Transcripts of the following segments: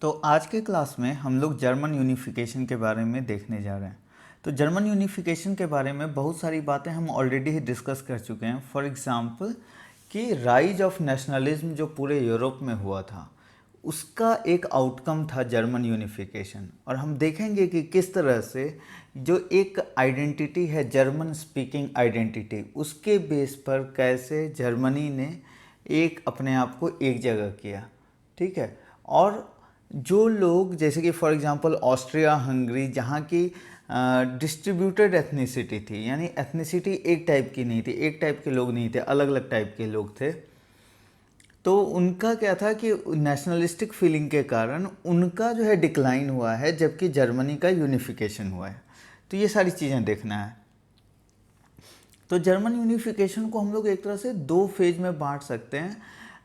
तो आज के क्लास में हम लोग जर्मन यूनिफिकेशन के बारे में देखने जा रहे हैं। तो जर्मन यूनिफिकेशन के बारे में बहुत सारी बातें हम ऑलरेडी ही डिस्कस कर चुके हैं। फॉर एग्जांपल कि राइज ऑफ नेशनलिज्म जो पूरे यूरोप में हुआ था, उसका एक आउटकम था जर्मन यूनिफिकेशन। और हम देखेंगे कि किस तरह से जो एक आइडेंटिटी है जर्मन स्पीकिंग आइडेंटिटी, उसके बेस पर कैसे जर्मनी ने एक अपने आप को एक जगह किया। ठीक है। और जो लोग जैसे कि फॉर एग्जांपल ऑस्ट्रिया हंगरी, जहाँ की डिस्ट्रीब्यूटेड एथनिसिटी थी, यानी एथनिसिटी एक टाइप की नहीं थी, एक टाइप के लोग नहीं थे, अलग अलग टाइप के लोग थे। तो उनका क्या था कि नेशनलिस्टिक फीलिंग के कारण उनका जो है डिक्लाइन हुआ है, जबकि जर्मनी का यूनिफिकेशन हुआ है। तो ये सारी चीज़ें देखना है। तो जर्मन यूनिफिकेशन को हम लोग एक तरह से दो फेज में बांट सकते हैं।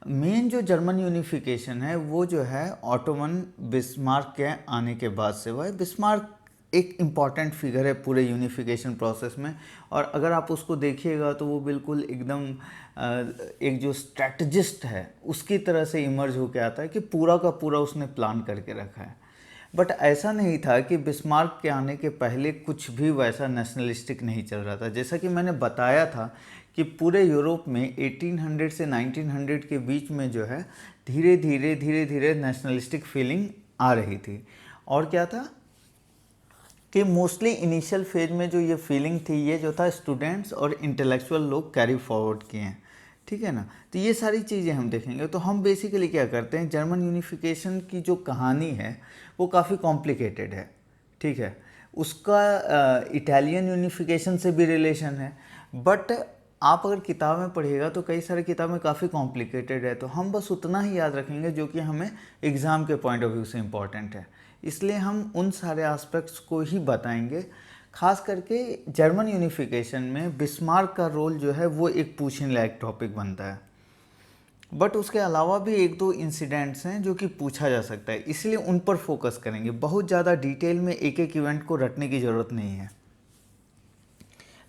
मेन जो जर्मन यूनिफिकेशन है वो जो है ऑटोमन बिस्मार्क के आने के बाद से हुआ है। बिस्मार्क एक इम्पॉर्टेंट फिगर है पूरे यूनिफिकेशन प्रोसेस में, और अगर आप उसको देखिएगा तो वो बिल्कुल एकदम एक जो स्ट्रैटेजिस्ट है उसकी तरह से इमर्ज होकर आता है कि पूरा का पूरा उसने प्लान करके रखा है। बट ऐसा नहीं था कि बिस्मार्क के आने के पहले कुछ भी वैसा नेशनलिस्टिक नहीं चल रहा था। जैसा कि मैंने बताया था कि पूरे यूरोप में 1800 से 1900 के बीच में जो है धीरे धीरे नेशनलिस्टिक फीलिंग आ रही थी। और क्या था कि मोस्टली इनिशियल फेज में जो ये फीलिंग थी, ये जो था स्टूडेंट्स और इंटेलेक्चुअल लोग कैरी फॉरवर्ड किए हैं। ठीक है ना। तो ये सारी चीज़ें हम देखेंगे। तो हम बेसिकली क्या करते हैं, जर्मन यूनिफिकेशन की जो कहानी है वो काफ़ी कॉम्प्लिकेटेड है। ठीक है। उसका इटालियन यूनिफिकेशन से भी रिलेशन है, बट आप अगर किताब में पढ़िएगा तो कई सारी किताबें काफ़ी कॉम्प्लिकेटेड है। तो हम बस उतना ही याद रखेंगे जो कि हमें एग्ज़ाम के पॉइंट ऑफ व्यू से इम्पॉर्टेंट है। इसलिए हम उन सारे एस्पेक्ट्स को ही बताएंगे। खास करके जर्मन यूनिफिकेशन में बिस्मार्क का रोल जो है वो एक पूछने लायक टॉपिक बनता है। बट उसके अलावा भी एक दो इंसिडेंट्स हैं जो कि पूछा जा सकता है, इसलिए उन पर फोकस करेंगे। बहुत ज़्यादा डिटेल में एक एक इवेंट को रटने की ज़रूरत नहीं है।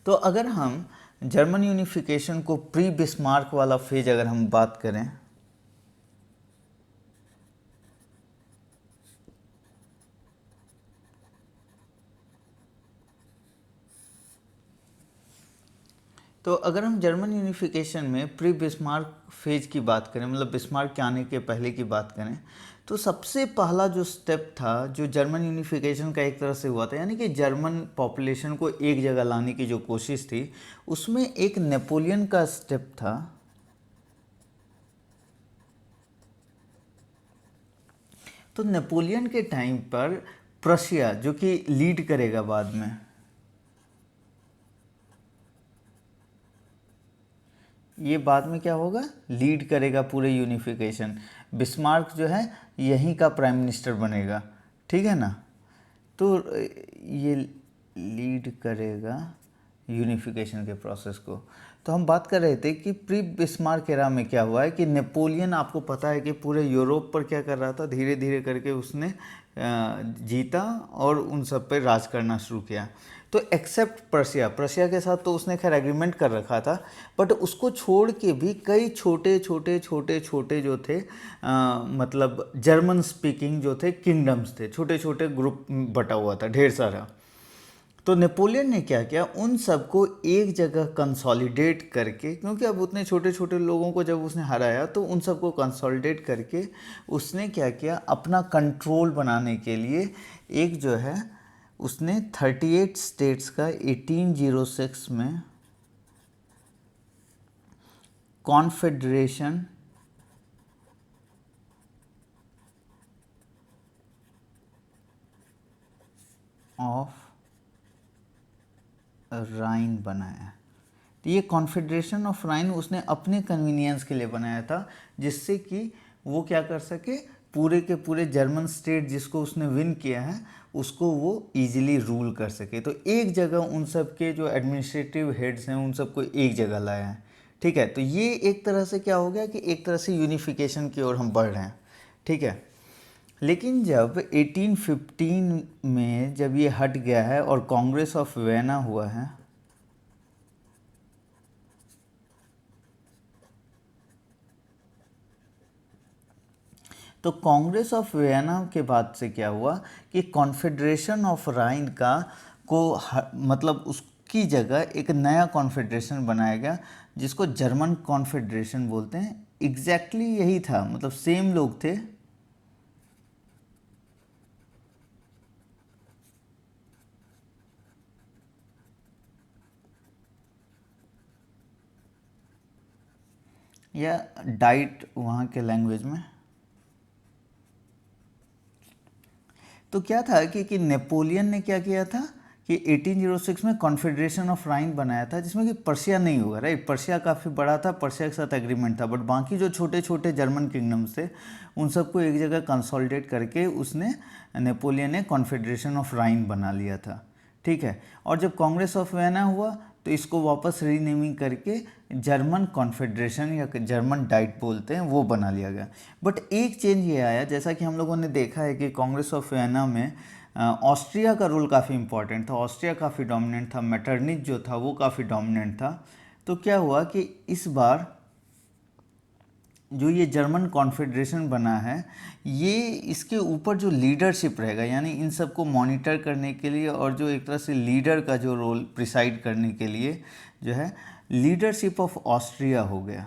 तो अगर हम जर्मन यूनिफिकेशन को प्री बिस्मार्क वाला फेज अगर हम बात करें, तो अगर हम जर्मन यूनिफिकेशन में प्री बिस्मार्क फेज की बात करें, मतलब बिस्मार्क के आने के पहले की बात करें, तो सबसे पहला जो स्टेप था जो जर्मन यूनिफिकेशन का एक तरह से हुआ था, यानी कि जर्मन पॉपुलेशन को एक जगह लाने की जो कोशिश थी, उसमें एक नेपोलियन का स्टेप था। तो नेपोलियन के टाइम पर प्रशिया जो कि लीड करेगा बाद में, ये बाद में क्या होगा, लीड करेगा पूरे यूनिफिकेशन। बिस्मार्क जो है यहीं का प्राइम मिनिस्टर बनेगा। ठीक है ना। तो ये लीड करेगा यूनिफिकेशन के प्रोसेस को। तो हम बात कर रहे थे कि प्री बिस्मार्क एरा में क्या हुआ है कि नेपोलियन, आपको पता है कि पूरे यूरोप पर क्या कर रहा था, धीरे धीरे करके उसने जीता और उन सब पे राज करना शुरू किया। तो एक्सेप्ट प्रशिया, प्रशिया के साथ तो उसने खैर एग्रीमेंट कर रखा था, बट उसको छोड़ के भी कई छोटे जो थे मतलब जर्मन स्पीकिंग जो थे किंगडम्स थे, छोटे छोटे ग्रुप बटा हुआ था ढेर सारा। तो नेपोलियन ने क्या किया, उन सबको एक जगह कंसोलिडेट करके, क्योंकि अब उतने छोटे छोटे लोगों को जब उसने हराया तो उन सबको कंसोलिडेट करके उसने क्या किया, अपना कंट्रोल बनाने के लिए एक जो है उसने 38 स्टेट्स का 1806 में कॉन्फेडरेशन ऑफ राइन बनाया। तो ये कॉन्फेडरेशन ऑफ राइन उसने अपने कन्वीनियंस के लिए बनाया था, जिससे कि वो क्या कर सके, पूरे के पूरे जर्मन स्टेट जिसको उसने विन किया है उसको वो इजीली रूल कर सके। तो एक जगह उन सब के जो एडमिनिस्ट्रेटिव हेड्स हैं उन सबको एक जगह लाया है। ठीक है। तो ये एक तरह से क्या हो गया कि एक तरह से यूनिफिकेशन की ओर हम बढ़ रहे हैं। ठीक है। लेकिन जब 1815 में जब ये हट गया है और कांग्रेस ऑफ वेना हुआ है, तो कांग्रेस ऑफ वियना के बाद से क्या हुआ कि कॉन्फेडरेशन ऑफ राइन का मतलब उसकी जगह एक नया कॉन्फेडरेशन बनाया गया जिसको जर्मन कॉन्फेडरेशन बोलते हैं। एग्जैक्टली यही था, मतलब सेम लोग थे। या डाइट वहाँ के लैंग्वेज में। तो क्या था कि नेपोलियन ने क्या किया था कि 1806 में कॉन्फेडरेशन ऑफ राइन बनाया था जिसमें कि पर्शिया नहीं होगा, राइट। पर्शिया काफ़ी बड़ा था, पर्शिया के साथ एग्रीमेंट था, बट बाकी जो छोटे छोटे जर्मन किंगडम्स थे उन सबको एक जगह कंसोलिडेट करके उसने नेपोलियन ने कॉन्फेडरेशन ऑफ राइन बना लिया था, ठीक है। और जब कांग्रेस ऑफ वियना हुआ तो इसको वापस रीनेमिंग करके जर्मन कॉन्फेडरेशन या जर्मन डाइट बोलते हैं वो बना लिया गया। बट एक चेंज ये आया, जैसा कि हम लोगों ने देखा है कि कांग्रेस ऑफ वियना में ऑस्ट्रिया का रोल काफ़ी इंपॉर्टेंट था, ऑस्ट्रिया काफ़ी डोमिनेंट था, मेटरनिच जो था वो काफ़ी डोमिनेंट था। तो क्या हुआ कि इस बार जो ये जर्मन कॉन्फेडरेशन बना है ये इसके ऊपर जो लीडरशिप रहेगा, यानी इन सबको मॉनिटर करने के लिए और जो एक तरह से लीडर का जो रोल प्रिसाइड करने के लिए जो है लीडरशिप ऑफ ऑस्ट्रिया हो गया।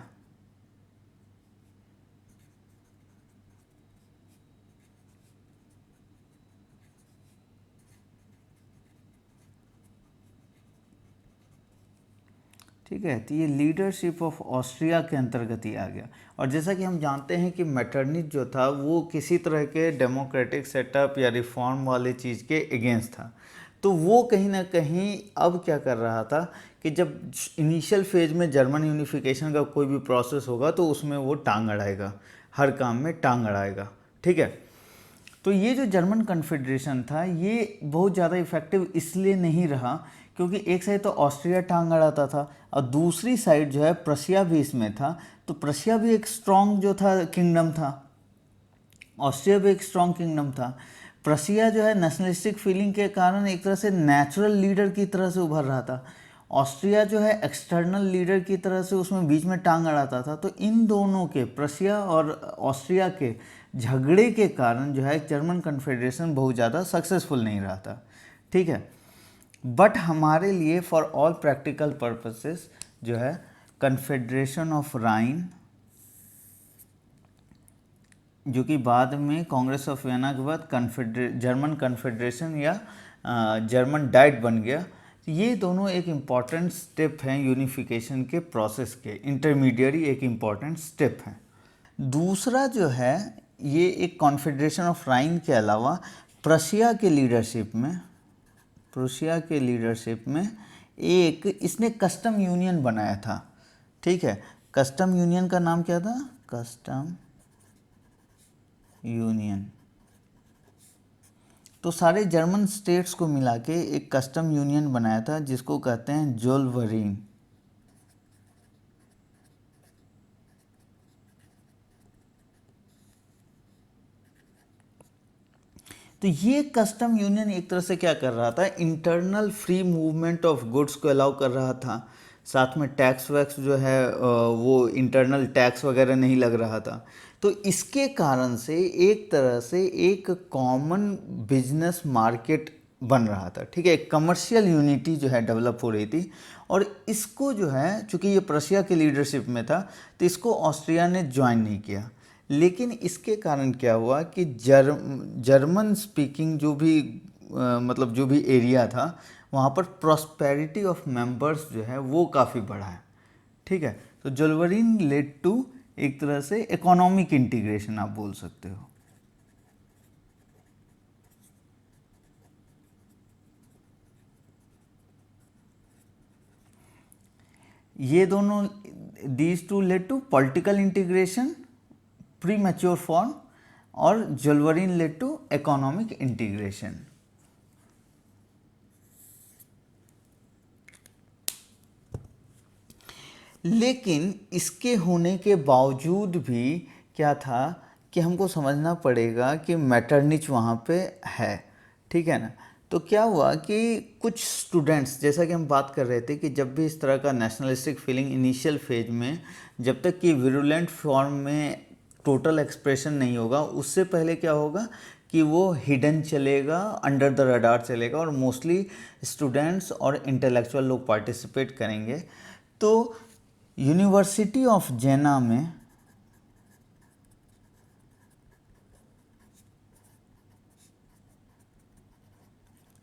ठीक है, तो ये लीडरशिप ऑफ ऑस्ट्रिया के अंतर्गत ही आ गया। और जैसा कि हम जानते हैं कि मेटरनिच जो था वो किसी तरह के डेमोक्रेटिक सेटअप या रिफॉर्म वाले चीज़ के अगेंस्ट था। तो वो कहीं ना कहीं अब क्या कर रहा था कि जब इनिशियल फेज में जर्मन यूनिफिकेशन का कोई भी प्रोसेस होगा तो उसमें वो टांग अड़ाएगा, हर काम में टांग अड़ाएगा, ठीक है। तो ये जो जर्मन कन्फेडरेशन था ये बहुत ज़्यादा इफेक्टिव इसलिए नहीं रहा क्योंकि एक साइड तो ऑस्ट्रिया टांग अड़ाता था और दूसरी साइड जो है प्रशिया भी इसमें था। तो प्रशिया भी एक स्ट्रॉन्ग जो था किंगडम था, ऑस्ट्रिया भी एक स्ट्रॉन्ग किंगडम था। प्रशिया जो है नेशनलिस्टिक फीलिंग के कारण एक तरह से नेचुरल लीडर की तरह से उभर रहा था, ऑस्ट्रिया जो है एक्सटर्नल लीडर की तरह से उसमें बीच में टांग अड़ाता था। तो इन दोनों के, प्रशिया और ऑस्ट्रिया के झगड़े के कारण जो है जर्मन कन्फेडरेशन बहुत ज़्यादा सक्सेसफुल नहीं रहा था, ठीक है। बट हमारे लिए फॉर ऑल प्रैक्टिकल पर्पसेस जो है कन्फेडरेशन ऑफ राइन, जो कि बाद में कांग्रेस ऑफ वियना के बाद जर्मन कन्फेडरेशन या जर्मन डाइट बन गया, ये दोनों एक इम्पॉर्टेंट स्टेप हैं यूनिफिकेशन के प्रोसेस के, इंटरमीडियरी एक इम्पॉर्टेंट स्टेप है। दूसरा जो है ये एक कॉन्फेडरेशन ऑफ राइन के अलावा प्रशिया के लीडरशिप में, प्रूशिया के लीडरशिप में एक इसने कस्टम यूनियन बनाया था, ठीक है। कस्टम यूनियन का नाम क्या था? Custom union. तो सारे जर्मन स्टेट्स को मिला के एक कस्टम यूनियन बनाया था जिसको कहते हैं जोल्वरीन। तो ये कस्टम यूनियन एक तरह से क्या कर रहा था, internal free movement of goods को अलाउ कर रहा था, साथ में टैक्स वैक्स जो है वो इंटरनल टैक्स वगैरह नहीं लग रहा था। तो इसके कारण से एक तरह से एक कॉमन बिजनेस मार्केट बन रहा था, ठीक है। एक कमर्शियल यूनिटी जो है डेवलप हो रही थी। और इसको जो है चूँकि ये प्रशिया के लीडरशिप में था तो इसको ऑस्ट्रिया ने ज्वाइन नहीं किया। लेकिन इसके कारण क्या हुआ कि जर्मन स्पीकिंग जो भी मतलब जो भी एरिया था वहाँ पर प्रॉस्पेरिटी ऑफ मेंबर्स जो है वो काफ़ी बढ़ा है, ठीक है। तो जोल्वरीन लेड टू एक तरह से इकोनॉमिक इंटीग्रेशन आप बोल सकते हो। ये दोनों these two led to political integration premature form और Zollverein led to economic integration. लेकिन इसके होने के बावजूद भी क्या था कि हमको समझना पड़ेगा कि मेटरनिच वहाँ पे है, ठीक है ना। तो क्या हुआ कि कुछ स्टूडेंट्स, जैसा कि हम बात कर रहे थे कि जब भी इस तरह का नेशनलिस्टिक फीलिंग इनिशियल फेज में जब तक कि विरुलेंट फॉर्म में टोटल एक्सप्रेशन नहीं होगा, उससे पहले क्या होगा कि वो हिडन चलेगा, अंडर द रडार चलेगा और मोस्टली स्टूडेंट्स और इंटेलेक्चुअल लोग पार्टिसिपेट करेंगे। तो यूनिवर्सिटी ऑफ जेना में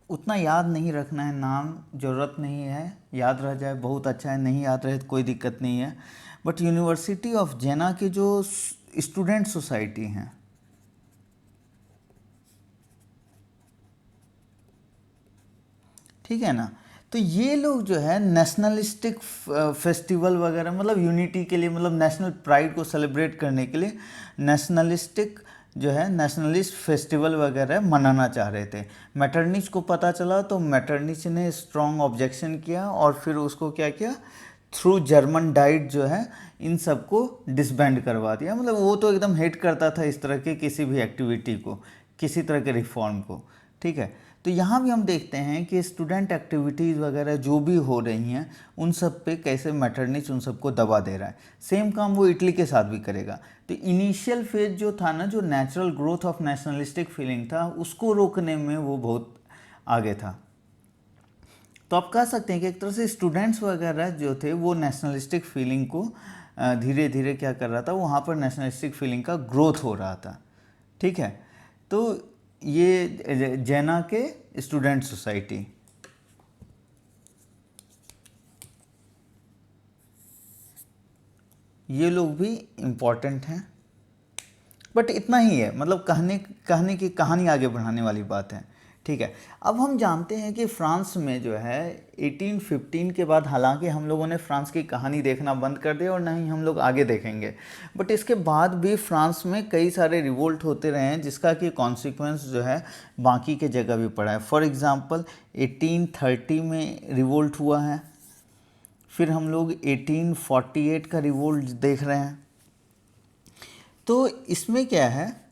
उतना याद नहीं रखना है, नाम ज़रूरत नहीं है, याद रह जाए बहुत अच्छा है, नहीं याद रहे तो कोई दिक्कत नहीं है। बट यूनिवर्सिटी ऑफ जेना के जो स्टूडेंट सोसाइटी हैं, ठीक है ना, तो ये लोग जो है नेशनलिस्टिक फेस्टिवल वगैरह, मतलब यूनिटी के लिए, मतलब नेशनल प्राइड को सेलिब्रेट करने के लिए नेशनलिस्टिक जो है नेशनलिस्ट फेस्टिवल वगैरह मनाना चाह रहे थे। मैटरनिच को पता चला तो मैटरनिच ने स्ट्रॉन्ग ऑब्जेक्शन किया और फिर उसको क्या किया, थ्रू जर्मन डाइट जो है इन सबको डिसबैंड करवा दिया। मतलब वो तो एकदम हेट करता था इस तरह के किसी भी एक्टिविटी को, किसी तरह के रिफॉर्म को, ठीक है। तो यहाँ भी हम देखते हैं कि स्टूडेंट एक्टिविटीज़ वगैरह जो भी हो रही हैं उन सब पे कैसे मैटरनिच उन सबको दबा दे रहा है। सेम काम वो इटली के साथ भी करेगा। तो इनिशियल फेज जो था ना, जो natural growth of nationalistic feeling था, उसको रोकने में वो बहुत आगे था। तो आप कह सकते हैं कि एक तरह से स्टूडेंट्स वगैरह जो थे वो नेशनलिस्टिक फीलिंग को धीरे धीरे क्या कर रहा था, वहाँ पर नेशनलिस्टिक फीलिंग का ग्रोथ हो रहा था, ठीक है। तो ये जेना के स्टूडेंट सोसाइटी, ये लोग भी इम्पॉर्टेंट हैं, बट इतना ही है, मतलब कहने की कहानी आगे बढ़ाने वाली बात है, ठीक है। अब हम जानते हैं कि फ्रांस में जो है 1815 के बाद, हालांकि हम लोगों ने फ्रांस की कहानी देखना बंद कर दिया और ना ही हम लोग आगे देखेंगे, बट इसके बाद भी फ्रांस में कई सारे रिवोल्ट होते रहे हैं जिसका कि कॉन्सिक्वेंस जो है बाकी के जगह भी पड़ा है। फॉर एग्ज़ाम्पल 1830 में रिवोल्ट हुआ है, फिर हम लोग 1848 का रिवोल्ट देख रहे हैं। तो इसमें क्या है,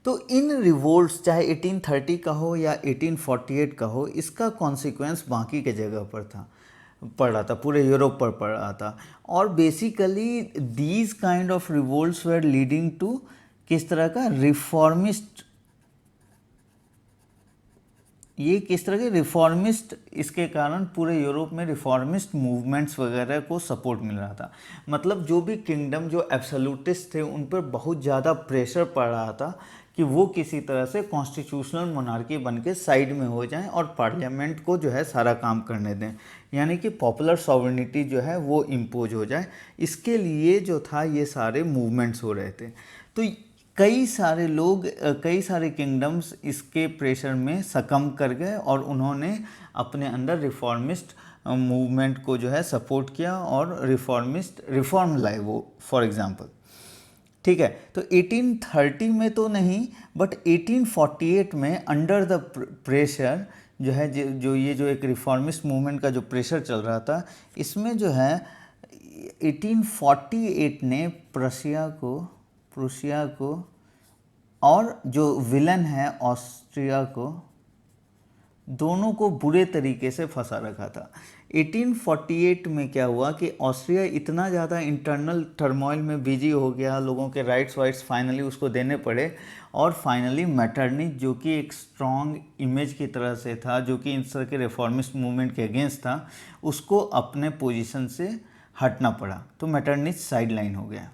तो इन रिवोल्ट्स चाहे 1830 का हो या 1848 का हो, इसका कॉन्सिक्वेंस बाकी के जगह पर था, पड़ रहा था, पूरे यूरोप पर पड़ रहा था। और basically these kind of revolts were leading to किस तरह का रिफॉर्मिस्ट, ये किस तरह के रिफॉर्मिस्ट, इसके कारण पूरे यूरोप में रिफॉर्मिस्ट मूवमेंट्स वगैरह को सपोर्ट मिल रहा था। मतलब जो भी किंगडम जो एब्सोल्यूटिस्ट थे उन पर बहुत ज़्यादा प्रेशर पड़ रहा था कि वो किसी तरह से कॉन्स्टिट्यूशनल मोनार्की बन के साइड में हो जाएं और पार्लियामेंट को जो है सारा काम करने दें, यानी कि पॉपुलर सॉवरेनिटी जो है वो इम्पोज हो जाए। इसके लिए जो था ये सारे मूवमेंट्स हो रहे थे। तो कई सारे लोग, कई सारे किंगडम्स इसके प्रेशर में सकम कर गए और उन्होंने अपने अंदर रिफॉर्मिस्ट मूवमेंट को जो है सपोर्ट किया और रिफॉर्म लाए वो, फॉर एग्जांपल, ठीक है। तो 1830 में तो नहीं, बट 1848 में अंडर द प्रेशर जो है, जो ये जो एक रिफॉर्मिस्ट मूवमेंट का जो प्रेशर चल रहा था, इसमें जो है 1848 ने प्रूसिया को और जो विलन है ऑस्ट्रिया को, दोनों को बुरे तरीके से फंसा रखा था। 1848 में क्या हुआ कि ऑस्ट्रिया इतना ज़्यादा इंटरनल टर्मोइल में बिजी हो गया, लोगों के राइट्स फाइनली उसको देने पड़े, और फाइनली मैटरनिच जो कि एक स्ट्रॉन्ग इमेज की तरह से था, जो कि इन तरह के रिफॉर्मिस्ट मूवमेंट के अगेंस्ट था, उसको अपने पोजीशन से हटना पड़ा। तो मैटरनिच साइडलाइन हो गया।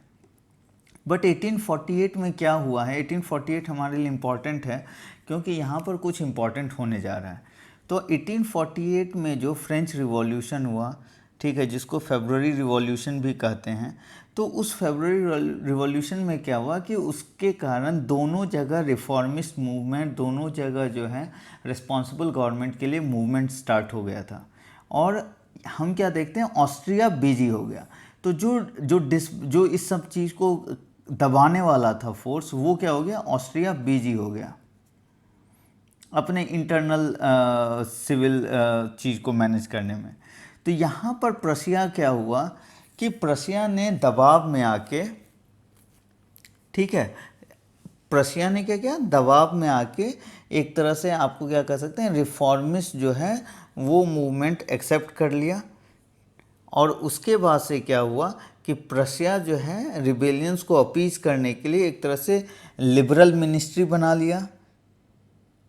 बट 1848 में क्या हुआ है, 1848 हमारे लिए इम्पॉर्टेंट है क्योंकि यहाँ पर कुछ इम्पॉर्टेंट होने जा रहा है। तो 1848 में जो फ्रेंच रिवॉल्यूशन हुआ, ठीक है, जिसको फेब्रुअरी रिवॉल्यूशन भी कहते हैं, तो उस फेब्रुअरी रिवॉल्यूशन में क्या हुआ कि उसके कारण दोनों जगह रिफॉर्मिस्ट मूवमेंट, दोनों जगह जो है रिस्पॉन्सिबल गवर्नमेंट के लिए मूवमेंट स्टार्ट हो गया था। और हम क्या देखते हैं, ऑस्ट्रिया बिजी हो गया। तो जो इस सब चीज़ को दबाने वाला था फोर्स, वो क्या हो गया, ऑस्ट्रिया बिजी हो गया अपने इंटरनल सिविल चीज़ को मैनेज करने में। तो यहाँ पर प्रशिया क्या हुआ कि प्रशिया ने दबाव में आके, ठीक है, प्रशिया ने क्या किया, दबाव में आके एक तरह से आपको क्या कह सकते हैं, रिफॉर्मिस्ट जो है वो मूवमेंट एक्सेप्ट कर लिया। और उसके बाद से क्या हुआ कि प्रशिया जो है रिबेलियंस को अपीज करने के लिए एक तरह से लिबरल मिनिस्ट्री बना लिया।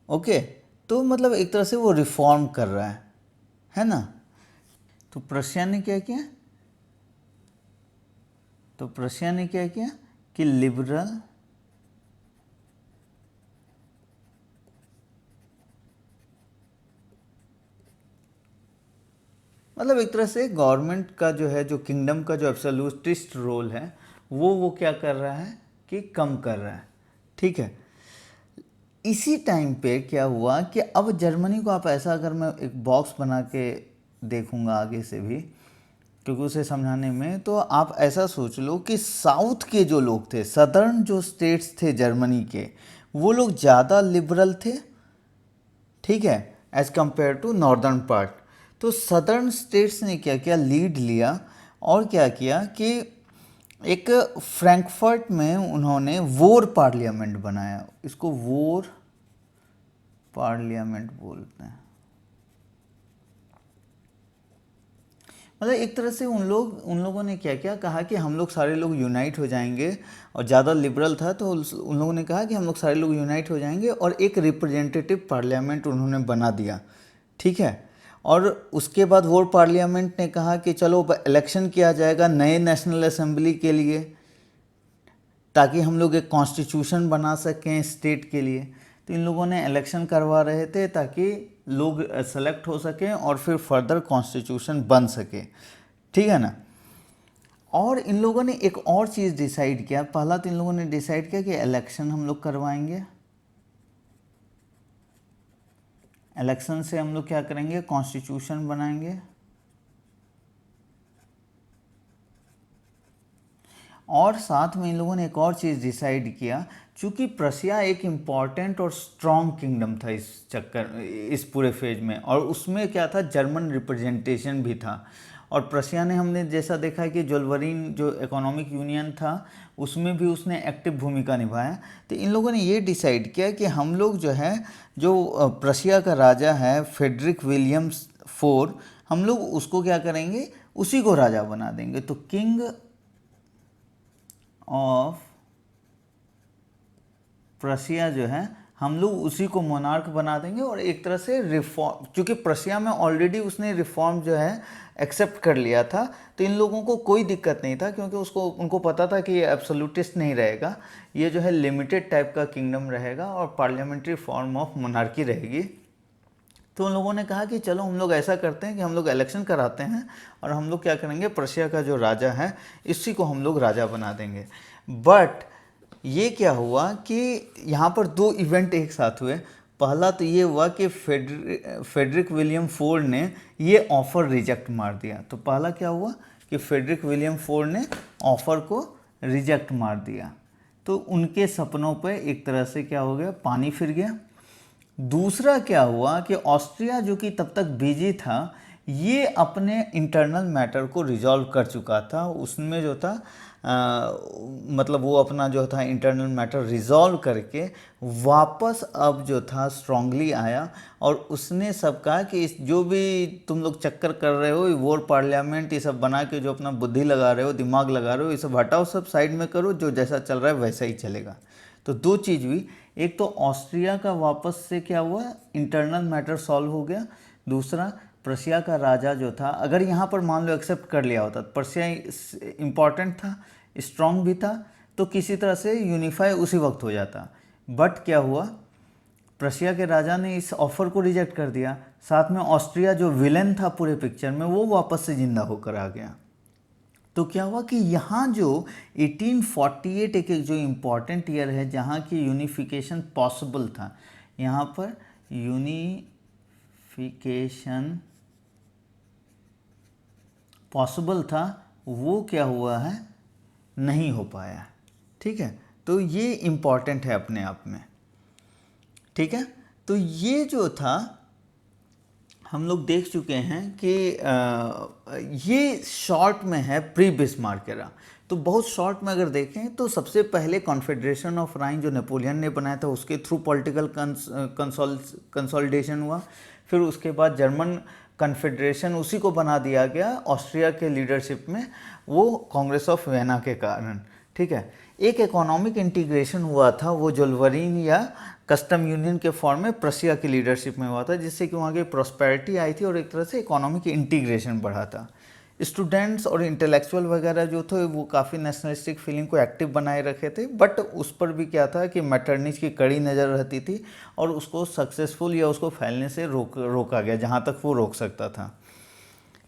ओके, तो मतलब एक तरह से वो रिफॉर्म कर रहा है ना। तो प्रशिया ने क्या किया, तो प्रशिया ने क्या किया कि लिबरल मतलब एक तरह से गवर्नमेंट का जो है, जो किंगडम का जो एब्सोल्यूटिस्ट रोल है वो क्या कर रहा है कि कम कर रहा है। ठीक है, इसी टाइम पे क्या हुआ कि अब जर्मनी को आप ऐसा, अगर मैं एक बॉक्स बना के देखूंगा आगे से भी क्योंकि उसे समझाने में, तो आप ऐसा सोच लो कि साउथ के जो लोग थे, सदर्न जो स्टेट्स थे जर्मनी के, वो लोग ज़्यादा लिबरल थे, ठीक है, as compare to northern part. तो सदर्न स्टेट्स ने क्या किया, लीड लिया और क्या किया कि एक फ्रैंकफर्ट में उन्होंने वोर पार्लियामेंट बनाया। इसको वोर पार्लियामेंट बोलते हैं। मतलब एक तरह से उन लोगों ने क्या क्या कहा कि हम लोग सारे लोग यूनाइट हो जाएंगे, और ज़्यादा लिबरल था तो उन लोगों ने कहा कि हम लोग सारे लोग यूनाइट हो जाएंगे, और एक रिप्रेजेंटेटिव पार्लियामेंट उन्होंने बना दिया। ठीक है, और उसके बाद वो पार्लियामेंट ने कहा कि चलो इलेक्शन किया जाएगा नए नेशनल असेंबली के लिए, ताकि हम लोग एक कॉन्स्टिट्यूशन बना सकें स्टेट के लिए। तो इन लोगों ने इलेक्शन करवा रहे थे ताकि लोग सेलेक्ट हो सकें और फिर फर्दर कॉन्स्टिट्यूशन बन सके। ठीक है ना। और इन लोगों ने एक और चीज़ डिसाइड किया। पहला तो इन लोगों ने डिसाइड किया कि इलेक्शन हम लोग करवाएंगे, इलेक्शन से हम लोग क्या करेंगे, कॉन्स्टिट्यूशन बनाएंगे। और साथ में इन लोगों ने एक और चीज़ डिसाइड किया, चूँकि प्रशिया एक इम्पॉर्टेंट और स्ट्रॉन्ग किंगडम था इस चक्कर, इस पूरे फेज में, और उसमें क्या था, जर्मन रिप्रेजेंटेशन भी था। और प्रशिया ने, हमने जैसा देखा है कि जोल्वरीन जो इकोनॉमिक यूनियन था उसमें भी उसने एक्टिव भूमिका निभाया। तो इन लोगों ने ये डिसाइड किया कि हम लोग जो है, जो प्रशिया का राजा है फ्रेडरिक विलियम्स फोर, हम लोग उसको क्या करेंगे, उसी को राजा बना देंगे। तो किंग ऑफ प्रशिया जो है, हम लोग उसी को मोनार्क बना देंगे। और एक तरह से रिफॉर्म, क्योंकि प्रशिया में ऑलरेडी उसने रिफॉर्म जो है एक्सेप्ट कर लिया था, तो इन लोगों को कोई दिक्कत नहीं था, क्योंकि उनको पता था कि ये एब्सोल्यूटिस्ट नहीं रहेगा, ये जो है लिमिटेड टाइप का किंगडम रहेगा और पार्लियामेंट्री फॉर्म ऑफ मोनार्की रहेगी। तो उन लोगों ने कहा कि चलो हम लोग ऐसा करते हैं कि हम लोग इलेक्शन कराते हैं और हम लोग क्या करेंगे, प्रशिया का जो राजा है इसी को हम लोग राजा बना देंगे। बट ये क्या हुआ कि यहाँ पर दो इवेंट एक साथ हुए। पहला तो ये हुआ कि फ्रेडरिक विलियम फोर्ड ने ये ऑफ़र रिजेक्ट मार दिया। तो पहला क्या हुआ कि फ्रेडरिक विलियम फोर्ड ने ऑफ़र को रिजेक्ट मार दिया, तो उनके सपनों पे एक तरह से क्या हो गया, पानी फिर गया। दूसरा क्या हुआ कि ऑस्ट्रिया जो कि तब तक बिजी था, ये अपने इंटरनल मैटर को रिजॉल्व कर चुका था। उसमें जो था मतलब वो अपना जो था इंटरनल मैटर रिजॉल्व करके वापस अब जो था स्ट्रांगली आया, और उसने सब कहा कि इस जो भी तुम लोग चक्कर कर रहे हो, वोर पार्लियामेंट ये सब बना के जो अपना बुद्धि लगा रहे हो, दिमाग लगा रहे हो, ये सब हटाओ, सब साइड में करो, जो जैसा चल रहा है वैसा ही चलेगा। तो दो चीज़ हुई, एक तो ऑस्ट्रिया का वापस से क्या हुआ, इंटरनल मैटर सॉल्व हो गया। दूसरा, प्रशिया का राजा जो था, अगर यहाँ पर मान लो एक्सेप्ट कर लिया होता, तो प्रशिया इम्पॉर्टेंट था, स्ट्रॉन्ग भी था, तो किसी तरह से यूनिफाई उसी वक्त हो जाता। बट क्या हुआ, प्रशिया के राजा ने इस ऑफर को रिजेक्ट कर दिया। साथ में ऑस्ट्रिया जो विलेन था पूरे पिक्चर में, वो वापस से जिंदा होकर आ गया। तो क्या हुआ कि यहाँ जो 1848 एक जो इम्पॉर्टेंट ईयर है जहाँ की यूनिफिकेशन पॉसिबल था, यहाँ पर यूनिफिकेशन पॉसिबल था, वो क्या हुआ है, नहीं हो पाया। ठीक है, तो ये इम्पॉर्टेंट है अपने आप में। ठीक है, तो ये जो था हम लोग देख चुके हैं कि ये शॉर्ट में है प्री बिस्मार्क एरा। तो बहुत शॉर्ट में अगर देखें तो सबसे पहले कॉन्फेडरेशन ऑफ राइन जो नेपोलियन ने बनाया था उसके थ्रू पॉलिटिकल कंसोलिडेशन हुआ। फिर उसके बाद जर्मन कन्फेडरेशन उसी को बना दिया गया ऑस्ट्रिया के लीडरशिप में, वो कांग्रेस ऑफ वियना के कारण। ठीक है, एक इकोनॉमिक इंटीग्रेशन हुआ था वो जोल्वरीन या कस्टम यूनियन के फॉर्म में प्रशिया की लीडरशिप में हुआ था, जिससे कि वहाँ की प्रॉस्पेरिटी आई थी और एक तरह से इकोनॉमिक इंटीग्रेशन बढ़ा था। स्टूडेंट्स और इंटेलेक्चुअल वगैरह जो थे वो काफ़ी नेशनलिस्टिक फीलिंग को एक्टिव बनाए रखे थे, बट उस पर भी क्या था कि मैटरनिच की कड़ी नज़र रहती थी और उसको सक्सेसफुल या उसको फैलने से रोका गया जहाँ तक वो रोक सकता था।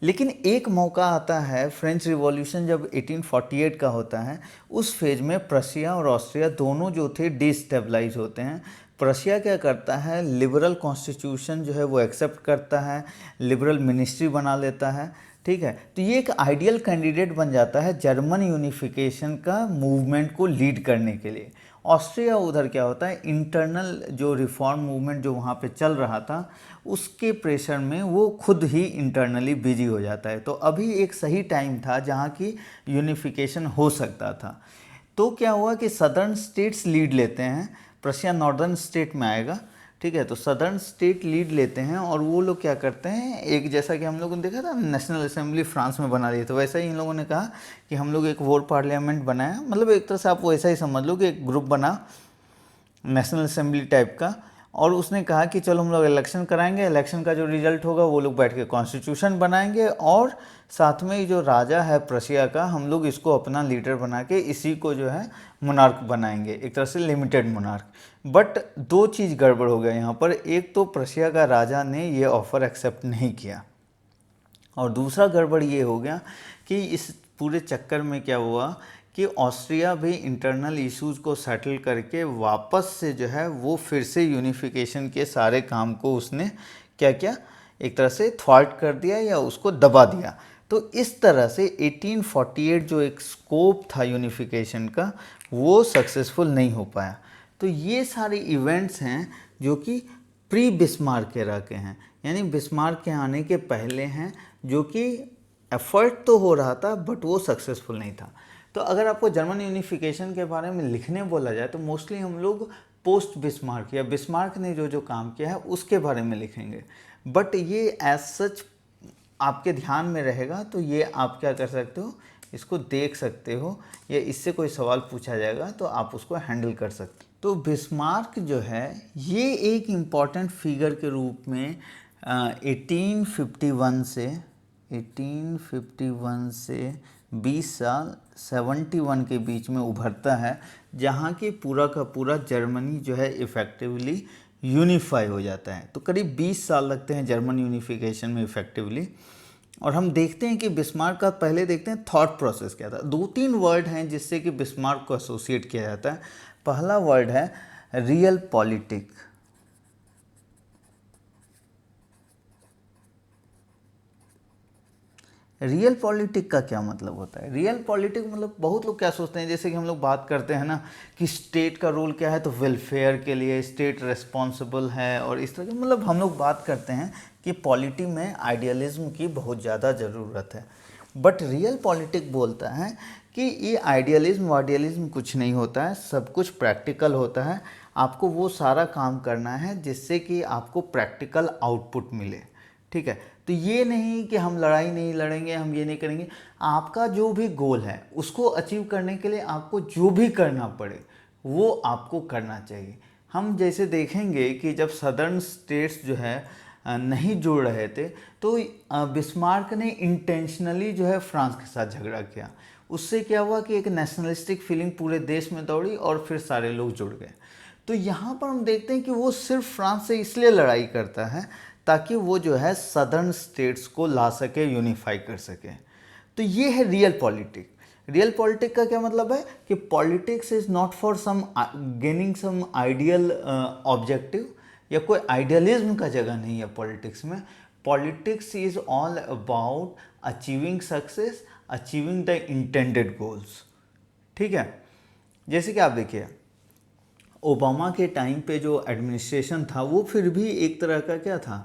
लेकिन एक मौका आता है फ्रेंच रिवॉल्यूशन जब 1848 का होता है, उस फेज में प्रशिया और ऑस्ट्रिया दोनों जो थे डिस्टेबलाइज होते हैं। प्रशिया क्या करता है, लिबरल कॉन्स्टिट्यूशन जो है वो एक्सेप्ट करता है, लिबरल मिनिस्ट्री बना लेता है। ठीक है, तो ये एक आइडियल कैंडिडेट बन जाता है जर्मन यूनिफिकेशन का मूवमेंट को लीड करने के लिए। ऑस्ट्रिया उधर क्या होता है, इंटरनल जो रिफॉर्म मूवमेंट जो वहाँ पे चल रहा था उसके प्रेशर में वो खुद ही इंटरनली बिजी हो जाता है। तो अभी एक सही टाइम था जहाँ की यूनिफिकेशन हो सकता था। तो क्या हुआ कि सदर्न स्टेट्स लीड लेते हैं, प्रशिया नॉर्दर्न स्टेट में आएगा। ठीक है, तो सदर्न स्टेट लीड लेते हैं और वो लोग क्या करते हैं, एक जैसा कि हम लोगों ने देखा था नेशनल असेंबली फ्रांस में बना दी, तो वैसा ही इन लोगों ने कहा कि हम लोग एक वोट पार्लियामेंट बनाया, मतलब एक तरह से आप वैसा ही समझ लो कि एक ग्रुप बना नेशनल असेंबली टाइप का, और उसने कहा कि चलो हम लोग इलेक्शन कराएंगे, इलेक्शन का जो रिजल्ट होगा वो लोग बैठ के कॉन्स्टिट्यूशन बनाएंगे और साथ में जो राजा है प्रशिया का हम लोग इसको अपना लीडर बना के इसी को जो है मोनार्क बनाएंगे, एक तरह से लिमिटेड मोनार्क। बट दो चीज़ गड़बड़ हो गया यहाँ पर, एक तो प्रशिया का राजा ने ये ऑफ़र एक्सेप्ट नहीं किया और दूसरा गड़बड़ ये हो गया कि इस पूरे चक्कर में क्या हुआ कि ऑस्ट्रिया भी इंटरनल इश्यूज को सेटल करके वापस से जो है वो फिर से यूनिफिकेशन के सारे काम को उसने क्या किया, एक तरह से थ्वार्ट कर दिया या उसको दबा दिया। तो इस तरह से 1848 जो एक स्कोप था यूनिफिकेशन का वो सक्सेसफुल नहीं हो पाया। तो ये सारे इवेंट्स हैं जो कि प्री बिस्मार्क एरा के हैं, यानी बिस्मार्क के आने के पहले हैं, जो कि एफर्ट तो हो रहा था बट वो सक्सेसफुल नहीं था। तो अगर आपको जर्मन यूनिफिकेशन के बारे में लिखने बोला जाए तो मोस्टली हम लोग पोस्ट बिस्मार्क या बिस्मार्क ने जो जो काम किया है उसके बारे में लिखेंगे, बट ये एज सच आपके ध्यान में रहेगा। तो ये आप क्या कर सकते हो, इसको देख सकते हो या इससे कोई सवाल पूछा जाएगा तो आप उसको हैंडल कर सकते हो। तो बिस्मार्क जो है ये एक इम्पॉर्टेंट फिगर के रूप में 1851 से 20 साल 71 के बीच में उभरता है, जहाँ की पूरा का पूरा जर्मनी जो है इफ़ेक्टिवली यूनिफाई हो जाता है। तो करीब 20 साल लगते हैं जर्मन यूनिफिकेशन में इफ़ेक्टिवली। और हम देखते हैं कि बिस्मार्क का पहले देखते हैं थॉट प्रोसेस क्या था। दो तीन वर्ड हैं जिससे कि बिस्मार्क को एसोसिएट किया जाता है। पहला वर्ड है रियल पॉलिटिक। रियल पॉलिटिक का क्या मतलब होता है? रियल पॉलिटिक मतलब बहुत लोग क्या सोचते हैं, जैसे कि हम लोग बात करते हैं ना कि स्टेट का रोल क्या है, तो वेलफेयर के लिए स्टेट रिस्पॉन्सिबल है और इस तरह के, मतलब हम लोग बात करते हैं कि पॉलिटी में आइडियलिज्म की बहुत ज़्यादा ज़रूरत है। बट रियल पॉलिटिक बोलता है कि ये आइडियलिज्म कुछ नहीं होता है, सब कुछ प्रैक्टिकल होता है। आपको वो सारा काम करना है जिससे कि आपको प्रैक्टिकल आउटपुट मिले। ठीक है, तो ये नहीं कि हम लड़ाई नहीं लड़ेंगे, हम ये नहीं करेंगे। आपका जो भी गोल है उसको अचीव करने के लिए आपको जो भी करना पड़े वो आपको करना चाहिए। हम जैसे देखेंगे कि जब सदर्न स्टेट्स जो है नहीं जुड़ रहे थे तो बिस्मार्क ने इंटेंशनली जो है फ्रांस के साथ झगड़ा किया। उससे क्या हुआ कि एक नेशनलिस्टिक फीलिंग पूरे देश में दौड़ी और फिर सारे लोग जुड़ गए। तो यहाँ पर हम देखते हैं कि वो सिर्फ फ्रांस से इसलिए लड़ाई करता है ताकि वो जो है सदर्न स्टेट्स को ला सके, यूनिफाई कर सके। तो ये है रियल पॉलिटिक। रियल पॉलिटिक का क्या मतलब है कि politics is not for some gaining some ideal objective, या कोई आइडियलिज्म का जगह नहीं है पॉलिटिक्स में। Politics is all about achieving success, achieving the intended goals. ठीक है, जैसे कि आप देखिए ओबामा के टाइम पे जो एडमिनिस्ट्रेशन था वो फिर भी एक तरह का क्या था,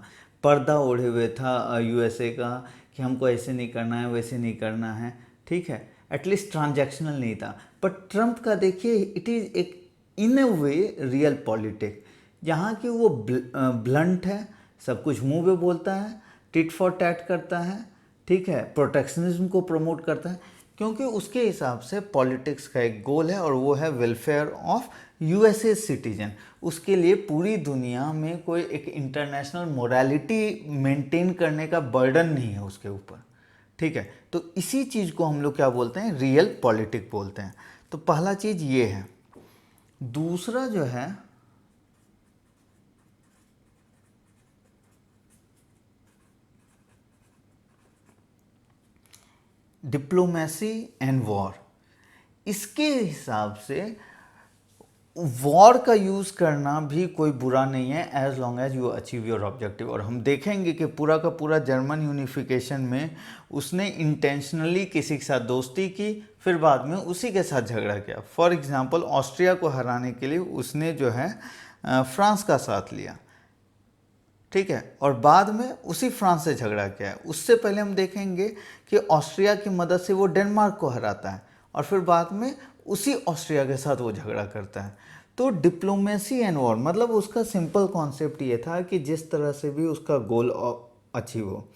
पर्दा ओढ़े हुए था यूएसए का, कि हमको ऐसे नहीं करना है वैसे नहीं करना है। ठीक है, एटलीस्ट ट्रांजैक्शनल नहीं था। पर ट्रम्प का देखिए, इट इज़ एक इन अ वे रियल पॉलिटिक, जहाँ की वो ब्लंट है, सब कुछ मुंह पे बोलता है, टिट फॉर टैट करता है, ठीक है, प्रोटेक्शनिज्म को प्रमोट करता है, क्योंकि उसके हिसाब से पॉलिटिक्स का एक गोल है और वो है वेलफेयर ऑफ यूएसए सिटीजन। उसके लिए पूरी दुनिया में कोई एक इंटरनेशनल मोरालिटी मेंटेन करने का बर्डन नहीं है उसके ऊपर, ठीक है। तो इसी चीज़ को हम लोग क्या बोलते हैं, रियल पॉलिटिक बोलते हैं। तो पहला चीज़ ये है। दूसरा जो है, डिप्लोमेसी एंड वॉर। इसके हिसाब से वॉर का यूज़ करना भी कोई बुरा नहीं है, as long as you achieve your objective. और हम देखेंगे कि पूरा का पूरा जर्मन यूनिफिकेशन में उसने इंटेंशनली किसी के साथ दोस्ती की, फिर बाद में उसी के साथ झगड़ा किया। फॉर एग्जांपल, ऑस्ट्रिया को हराने के लिए उसने जो है फ्रांस का साथ लिया, ठीक है, और बाद में उसी फ्रांस से झगड़ा किया है। उससे पहले हम देखेंगे कि ऑस्ट्रिया की मदद से वो डेनमार्क को हराता है और फिर बाद में उसी ऑस्ट्रिया के साथ वो झगड़ा करता है। तो डिप्लोमेसी एंड वॉर मतलब उसका सिंपल कॉन्सेप्ट ये था कि जिस तरह से भी उसका गोल अचीव हो।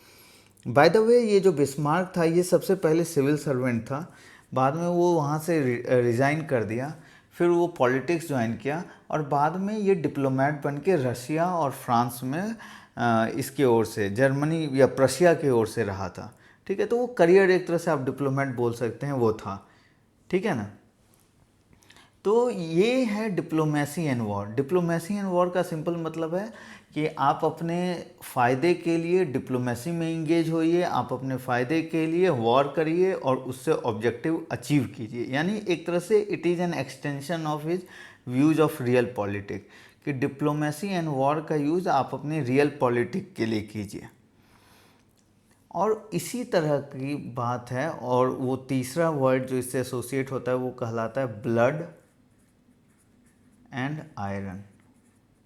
बाय द वे, ये जो बिस्मार्क था ये सबसे पहले सिविल सर्वेंट था, बाद में वो वहाँ से रिज़ाइन कर दिया, फिर वो पॉलिटिक्स ज्वाइन किया और बाद में ये डिप्लोमेट बन के रशिया और फ्रांस में इसके ओर से, जर्मनी या प्रशिया के ओर से रहा था, ठीक है। तो वो करियर एक तरह से आप डिप्लोमेट बोल सकते हैं, वो था, ठीक है ना। तो ये है diplomacy and war. Diplomacy and war का सिंपल मतलब है कि आप अपने फ़ायदे के लिए डिप्लोमेसी में इंगेज होइए, आप अपने फ़ायदे के लिए वॉर करिए और उससे ऑब्जेक्टिव अचीव कीजिए। यानी एक तरह से it is an extension of his views of real politic, कि डिप्लोमेसी एंड वॉर का यूज़ आप अपने रियल पॉलिटिक के लिए कीजिए। और इसी तरह की बात है, और वो तीसरा वर्ड जो इससे एसोसिएट होता है वो कहलाता है ब्लड एंड आयरन।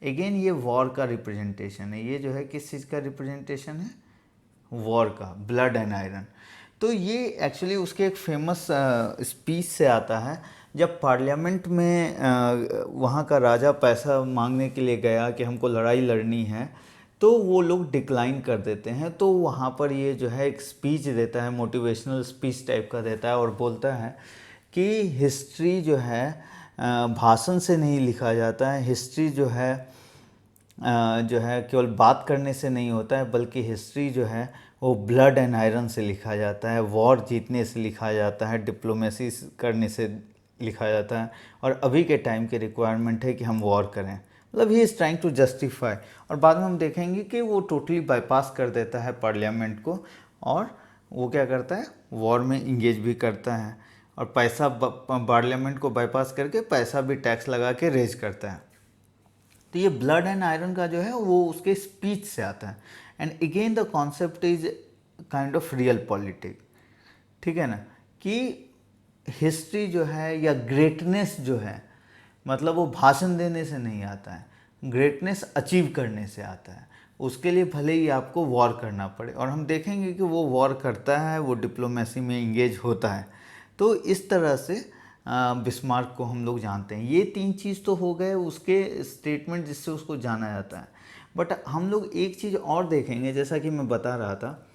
अगेन ये वॉर का रिप्रेजेंटेशन है। ये जो है किस चीज़ का रिप्रेजेंटेशन है, वॉर का, ब्लड एंड आयरन। तो ये एक्चुअली उसके एक फेमस स्पीच से आता है, जब पार्लियामेंट में वहाँ का राजा पैसा मांगने के लिए गया कि हमको लड़ाई लड़नी है, तो वो लोग डिक्लाइन कर देते हैं। तो वहाँ पर ये जो है एक स्पीच देता है, मोटिवेशनल स्पीच टाइप का देता है और बोलता है कि हिस्ट्री जो है भाषण से नहीं लिखा जाता है, हिस्ट्री जो है केवल बात करने से नहीं होता है, बल्कि हिस्ट्री जो है वो ब्लड एंड आयरन से लिखा जाता है, वॉर जीतने से लिखा जाता है, डिप्लोमेसी करने से लिखा जाता है। और अभी के टाइम की रिक्वायरमेंट है कि हम वॉर करें, मतलब he is trying to justify. और बाद में हम देखेंगे कि वो टोटली बाईपास कर देता है पार्लियामेंट को और वो क्या करता है, वॉर में इंगेज भी करता है और पैसा पार्लियामेंट को बाईपास करके पैसा भी टैक्स लगा के रेज करता है। तो ये ब्लड एंड आयरन का जो है वो उसके स्पीच से आता है। And again the concept is kind of real politic, ठीक है ना, कि हिस्ट्री जो है या ग्रेटनेस जो है, मतलब वो भाषण देने से नहीं आता है, ग्रेटनेस अचीव करने से आता है। उसके लिए भले ही आपको वॉर करना पड़े, और हम देखेंगे कि वो वॉर करता है, वो डिप्लोमेसी में इंगेज होता है। तो इस तरह से बिस्मार्क को हम लोग जानते हैं। ये तीन चीज़ तो हो गए उसके स्टेटमेंट जिससे उसको जाना जाता है। बट हम लोग एक चीज़ और देखेंगे, जैसा कि मैं बता रहा था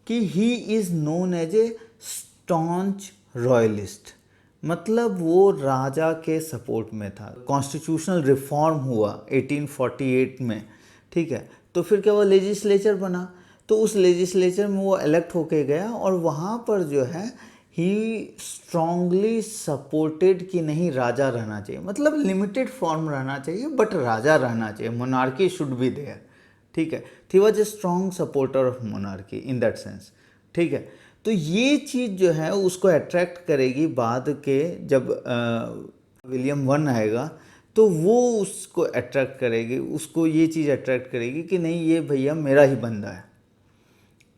कि he is known as a staunch royalist, मतलब वो राजा के सपोर्ट में था। कॉन्स्टिट्यूशनल रिफॉर्म हुआ 1848 में, ठीक है, तो फिर क्या हुआ, लेजिस्लेचर बना, तो उस लेजिस्लेचर में वो इलेक्ट होके गया और वहाँ पर जो है ही स्ट्रांगली सपोर्टेड कि नहीं, राजा रहना चाहिए, मतलब लिमिटेड फॉर्म रहना चाहिए बट राजा रहना चाहिए, मोनार्की शुड बी देयर, ठीक है। He was a strong supporter of monarchy in that sense, ठीक है। तो ये चीज़ जो है उसको अट्रैक्ट करेगी बाद के, जब विलियम वन आएगा तो वो उसको अट्रैक्ट करेगी, उसको ये चीज़ अट्रैक्ट करेगी कि नहीं, ये भैया मेरा ही बंदा है।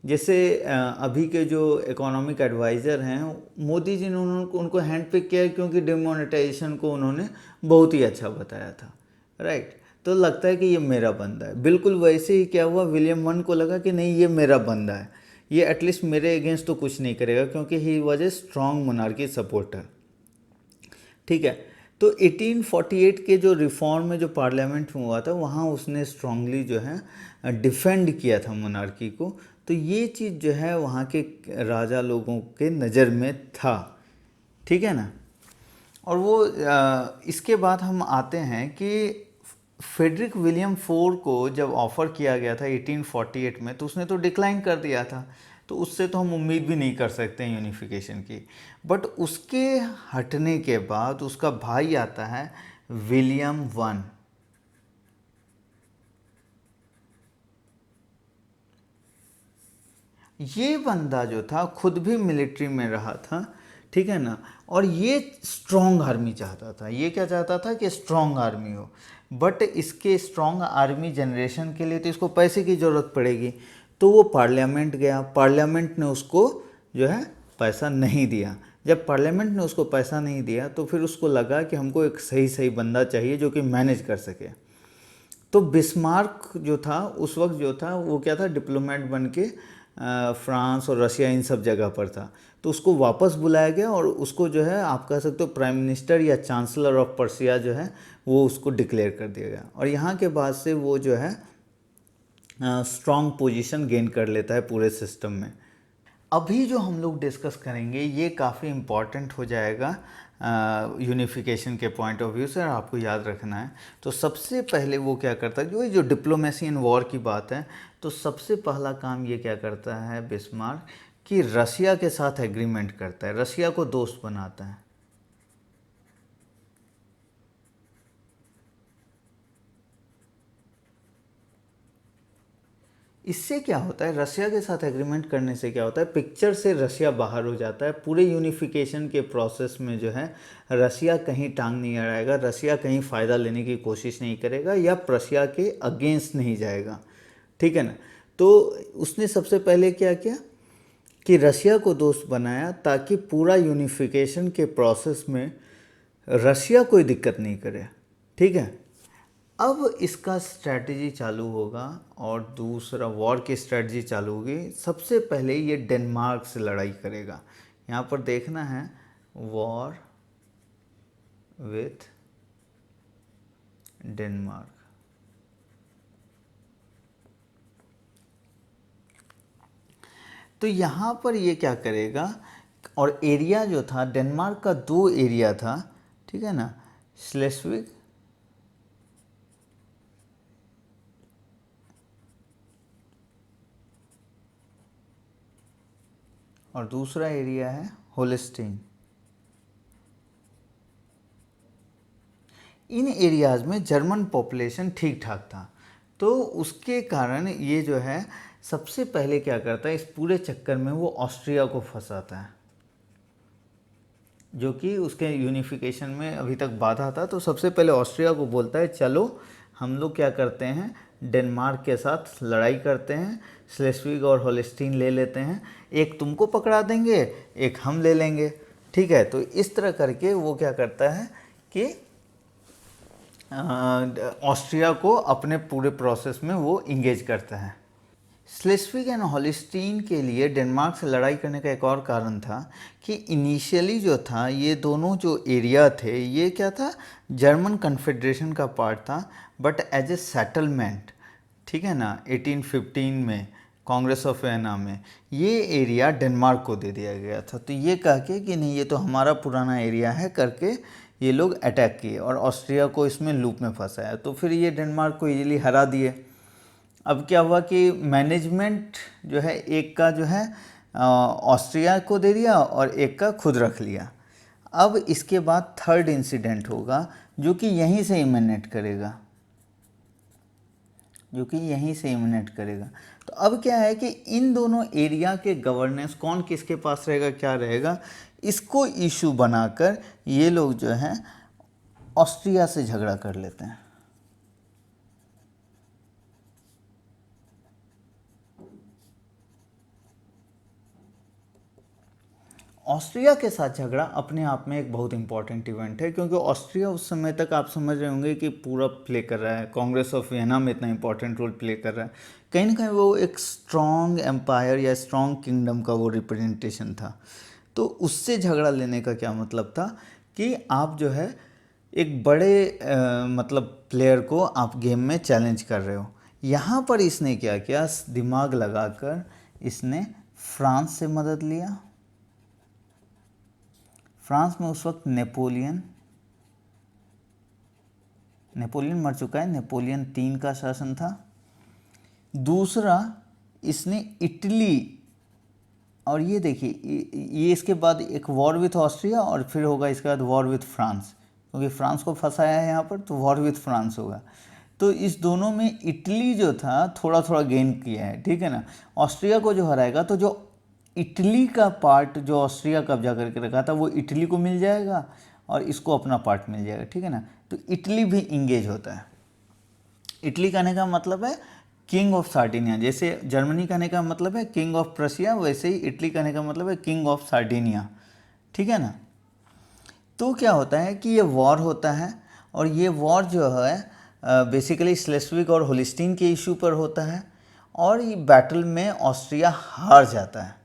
जैसे अभी के जो इकोनॉमिक एडवाइज़र हैं मोदी जी ने उनको हैंड पिक किया क्योंकि डिमोनेटाइजेशन को उन्होंने बहुत ही अच्छा बताया था, राइट। तो लगता है कि ये मेरा बंदा है। बिल्कुल वैसे ही क्या हुआ, विलियम वन को लगा कि नहीं, ये मेरा बंदा है, ये एटलीस्ट मेरे अगेंस्ट तो कुछ नहीं करेगा, क्योंकि he was a strong monarchy supporter. ठीक है, तो 1848 के जो रिफॉर्म में जो पार्लियामेंट में हुआ था, वहाँ उसने स्ट्रांगली जो है डिफेंड किया था मोनार्की को। तो ये चीज़ जो है वहाँ के राजा लोगों के नज़र में था। ठीक है ना। और वो इसके बाद हम आते हैं कि फेडरिक विलियम फोर को जब ऑफ़र किया गया था 1848 में, तो उसने तो डिक्लाइन कर दिया था। तो उससे तो हम उम्मीद भी नहीं कर सकते हैं यूनिफिकेशन की। बट उसके हटने के बाद उसका भाई आता है विलियम वन। ये बंदा जो था खुद भी मिलिट्री में रहा था। ठीक है ना। और ये स्ट्रॉन्ग आर्मी चाहता था। ये क्या चाहता था कि स्ट्रॉन्ग आर्मी हो। बट इसके स्ट्रॉन्ग आर्मी जनरेशन के लिए तो इसको पैसे की ज़रूरत पड़ेगी। तो वो पार्लियामेंट गया, पार्लियामेंट ने उसको जो है पैसा नहीं दिया। जब पार्लियामेंट ने उसको पैसा नहीं दिया तो फिर उसको लगा कि हमको एक सही सही बंदा चाहिए जो कि मैनेज कर सके। तो बिस्मार्क जो था उस वक्त जो था वो क्या था, डिप्लोमेट बन के फ्रांस और रशिया इन सब जगह पर था। तो उसको वापस बुलाया गया और उसको जो है आप कह सकते हो प्राइम मिनिस्टर या चांसलर ऑफ पर्सिया जो है वो उसको डिक्लेयर कर दिया गया। और यहाँ के बाद से वो जो है स्ट्रॉन्ग पोजीशन गेन कर लेता है पूरे सिस्टम में। अभी जो हम लोग डिस्कस करेंगे ये काफ़ी इम्पॉर्टेंट हो जाएगा यूनिफिकेशन के पॉइंट ऑफ व्यू से, और आपको याद रखना है। तो सबसे पहले वो क्या करता है, जो डिप्लोमेसी इन वॉर की बात है, तो सबसे पहला काम ये क्या करता है बिस्मार्क कि रशिया के साथ एग्रीमेंट करता है, रशिया को दोस्त बनाता है। इससे क्या होता है, रशिया के साथ एग्रीमेंट करने से क्या होता है, पिक्चर से रशिया बाहर हो जाता है। पूरे यूनिफिकेशन के प्रोसेस में जो है रशिया कहीं टांग नहीं अड़ाएगा, रशिया कहीं फ़ायदा लेने की कोशिश नहीं करेगा या रशिया के अगेंस्ट नहीं जाएगा। ठीक है ना। तो उसने सबसे पहले क्या किया कि रशिया को दोस्त बनाया ताकि पूरा यूनिफिकेशन के प्रोसेस में रशिया कोई दिक्कत नहीं करे। ठीक है। अब इसका स्ट्रैटेजी चालू होगा और दूसरा वॉर की स्ट्रैटेजी चालू होगी। सबसे पहले ये डेनमार्क से लड़ाई करेगा। यहाँ पर देखना है वॉर विथ डेनमार्क। तो यहाँ पर ये क्या करेगा, और एरिया जो था डेनमार्क का दो एरिया था। ठीक है ना, स्लेस्विग और दूसरा एरिया है होलिस्टीन। इन एरियाज़ में जर्मन पॉपुलेशन ठीक ठाक था। तो उसके कारण ये जो है सबसे पहले क्या करता है, इस पूरे चक्कर में वो ऑस्ट्रिया को फंसाता है, जो कि उसके यूनिफिकेशन में अभी तक बाधा था। तो सबसे पहले ऑस्ट्रिया को बोलता है चलो हम लोग क्या करते हैं, डेनमार्क के साथ लड़ाई करते हैं, स्लेस्विग और होलिस्टीन ले लेते हैं, एक तुमको पकड़ा देंगे एक हम ले लेंगे। ठीक है। तो इस तरह करके वो क्या करता है कि ऑस्ट्रिया को अपने पूरे प्रोसेस में वो इंगेज करता है। स्लेस्विग एंड हॉलिस्टीन के लिए डेनमार्क से लड़ाई करने का एक और कारण था कि इनिशियली जो था ये दोनों जो एरिया थे ये क्या था, जर्मन कन्फेडरेशन का पार्ट था, बट एज ए सेटलमेंट। ठीक है ना, 1815 में कांग्रेस ऑफ वियना में ये एरिया डेनमार्क को दे दिया गया था। तो ये कह के कि नहीं ये तो हमारा पुराना एरिया है करके ये लोग अटैक किए और ऑस्ट्रिया को इसमें लूप में फंसाया। तो फिर ये डेनमार्क को इजीली हरा दिए। अब क्या हुआ कि मैनेजमेंट जो है एक का जो है ऑस्ट्रिया को दे दिया और एक का खुद रख लिया। अब इसके बाद थर्ड इंसिडेंट होगा जो कि यहीं से इमिनेट करेगा, तो अब क्या है कि इन दोनों एरिया के गवर्नेंस कौन किसके पास रहेगा क्या रहेगा, इसको इशू बनाकर ये लोग जो हैं ऑस्ट्रिया से झगड़ा कर लेते हैं। ऑस्ट्रिया के साथ झगड़ा अपने आप में एक बहुत इंपॉर्टेंट इवेंट है, क्योंकि ऑस्ट्रिया उस समय तक आप समझ रहे होंगे कि पूरा प्ले कर रहा है, कांग्रेस ऑफ वियना में इतना इंपॉर्टेंट रोल प्ले कर रहा है। कहीं ना कहीं वो एक स्ट्रॉन्ग एम्पायर या स्ट्रॉन्ग किंगडम का वो रिप्रेजेंटेशन था। तो उससे झगड़ा लेने का क्या मतलब था कि आप जो है एक बड़े मतलब प्लेयर को आप गेम में चैलेंज कर रहे हो। यहाँ पर इसने क्या किया, दिमाग लगाकर इसने फ्रांस से मदद लिया। फ्रांस में उस वक्त नेपोलियन मर चुका है, नेपोलियन 3 का शासन था। दूसरा, इसने इटली, और ये देखिए ये इसके बाद एक वॉर विथ ऑस्ट्रिया और फिर होगा इसके बाद वॉर विथ फ्रांस, क्योंकि फ्रांस को फंसाया है यहाँ पर, तो वॉर विथ फ्रांस होगा। तो इस दोनों में इटली जो था थोड़ा थोड़ा गेन किया है, ठीक है ना। ऑस्ट्रिया को जो हराएगा तो जो इटली का पार्ट जो ऑस्ट्रिया कब्जा करके रखा था वो इटली को मिल जाएगा और इसको अपना पार्ट मिल जाएगा, ठीक है ना। तो इटली भी इंगेज होता है। इटली कहने का मतलब है किंग ऑफ सार्डिनिया, जैसे जर्मनी कहने का मतलब है किंग ऑफ प्रशिया, वैसे ही इटली कहने का मतलब है किंग ऑफ सार्डिनिया, ठीक है ना। तो क्या होता है कि ये वॉर होता है, और ये वॉर जो है बेसिकली स्लेस्विक और होलिस्टीन के इशू पर होता है, और ये बैटल में ऑस्ट्रिया हार जाता है।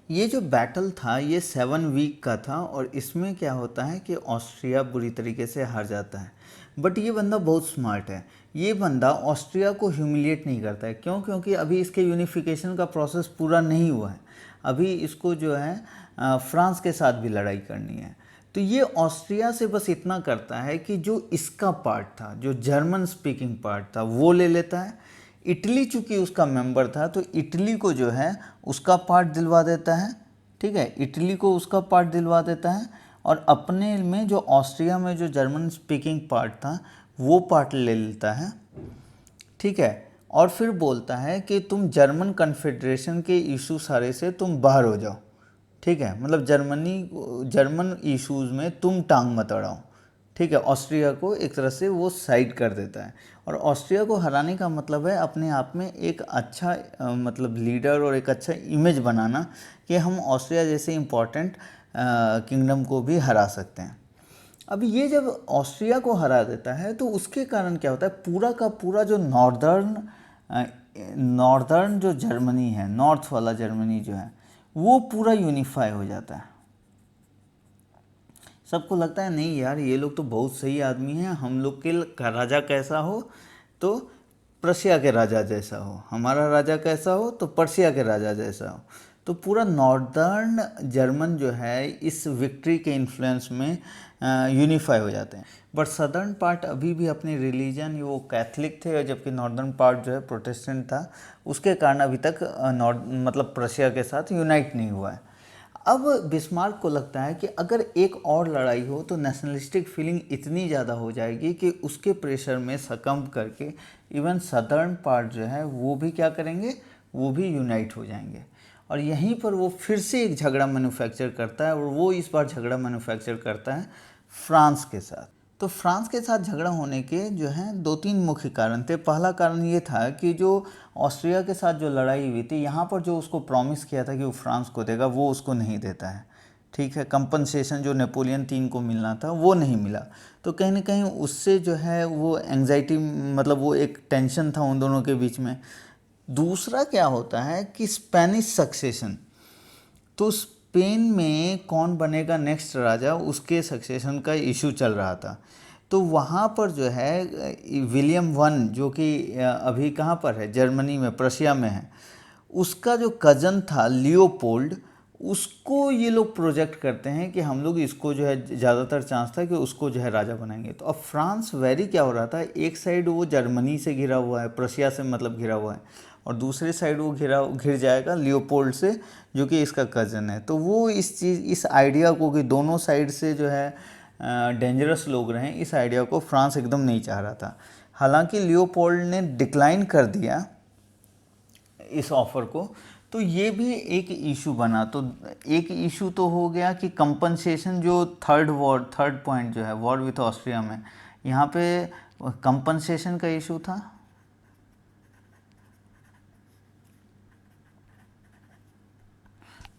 ये जो बैटल था ये 7 वीक का था, और इसमें क्या होता है कि ऑस्ट्रिया बुरी तरीके से हार जाता है। बट ये बंदा बहुत स्मार्ट है, ये बंदा ऑस्ट्रिया को ह्यूमिलिएट नहीं करता है। क्यों? क्योंकि अभी इसके यूनिफिकेशन का प्रोसेस पूरा नहीं हुआ है, अभी इसको जो है फ्रांस के साथ भी लड़ाई करनी है। तो ये ऑस्ट्रिया से बस इतना करता है कि जो इसका पार्ट था, जो जर्मन स्पीकिंग पार्ट था, वो ले लेता है। इटली चूंकि उसका मेंबर था तो इटली को जो है उसका पार्ट दिलवा देता है, ठीक है, इटली को उसका पार्ट दिलवा देता है, और अपने में जो ऑस्ट्रिया में जो जर्मन स्पीकिंग पार्ट था वो पार्ट ले लेता है, ठीक है। और फिर बोलता है कि तुम जर्मन कन्फेडरेशन के इशू सारे से तुम बाहर हो जाओ, ठीक है, मतलब जर्मन इश्यूज़ में तुम टांग मत अड़ाओ, ठीक है। ऑस्ट्रिया को एक तरह से वो साइड कर देता है, और ऑस्ट्रिया को हराने का मतलब है अपने आप में एक अच्छा मतलब लीडर और एक अच्छा इमेज बनाना कि हम ऑस्ट्रिया जैसे इम्पोर्टेंट किंगडम को भी हरा सकते हैं। अब ये जब ऑस्ट्रिया को हरा देता है तो उसके कारण क्या होता है, पूरा का पूरा जो नॉर्दर्न जो जर्मनी है, नॉर्थ वाला जर्मनी जो है वो पूरा यूनिफाई हो जाता है। सबको लगता है नहीं यार ये लोग तो बहुत सही आदमी हैं, हम लोग के का राजा कैसा हो तो प्रशिया के राजा जैसा हो, हमारा राजा कैसा हो तो पर्शिया के राजा जैसा हो। तो पूरा नॉर्दर्न जर्मन जो है इस विक्ट्री के इन्फ्लुएंस में यूनिफाई हो जाते हैं। बट सदर्न पार्ट अभी भी अपनी रिलीजन वो कैथलिक थे, और जबकि नॉर्दर्न पार्ट जो है प्रोटेस्टेंट था, उसके कारण अभी तक मतलब प्रशिया के साथ यूनाइट नहीं हुआ है। अब बिस्मार्क को लगता है कि अगर एक और लड़ाई हो तो नेशनलिस्टिक फीलिंग इतनी ज़्यादा हो जाएगी कि उसके प्रेशर में सकम्ब करके इवन सदर्न पार्ट जो है वो भी क्या करेंगे, वो भी यूनाइट हो जाएंगे। और यहीं पर वो फिर से एक झगड़ा मैन्युफैक्चर करता है, और वो इस बार झगड़ा मैन्युफैक्चर करता है फ्रांस के साथ। तो फ्रांस के साथ झगड़ा होने के जो हैं 2-3 मुख्य कारण थे। पहला कारण ये था कि जो ऑस्ट्रिया के साथ जो लड़ाई हुई थी, यहाँ पर जो उसको प्रॉमिस किया था कि वो फ्रांस को देगा वो उसको नहीं देता है, ठीक है। कंपनसेशन जो नेपोलियन 3 को मिलना था वो नहीं मिला, तो कहीं ना कहीं उससे जो है वो एंग्जाइटी, मतलब वो एक टेंशन था उन दोनों के बीच में। दूसरा क्या होता है कि स्पेनिश सक्सेशन, तो स्पेन में कौन बनेगा नेक्स्ट राजा, उसके सक्सेशन का इशू चल रहा था। तो वहाँ पर जो है विलियम वन, जो कि अभी कहाँ पर है, जर्मनी में, प्रशिया में है, उसका जो कज़न था लियोपोल्ड, उसको ये लोग प्रोजेक्ट करते हैं कि हम लोग इसको जो है ज़्यादातर चांस था कि उसको जो है राजा बनाएंगे। तो अब फ्रांस वेरी क्या हो रहा था, एक साइड वो जर्मनी से घिरा हुआ है, प्रशिया से मतलब घिरा हुआ है, और दूसरे साइड वो घिर जाएगा लियोपोल्ड से, जो कि इसका कज़न है। तो वो इस आइडिया को कि दोनों साइड से जो है डेंजरस लोग रहें, इस आइडिया को फ्रांस एकदम नहीं चाह रहा था। हालांकि लियोपोल्ड ने डिक्लाइन कर दिया इस ऑफ़र को, तो ये भी एक इशू बना। तो एक इशू तो हो गया कि कंपनसेशन, जो थर्ड पॉइंट जो है वॉर विथ ऑस्ट्रिया में, यहाँ पे कंपनसेशन का इशू था।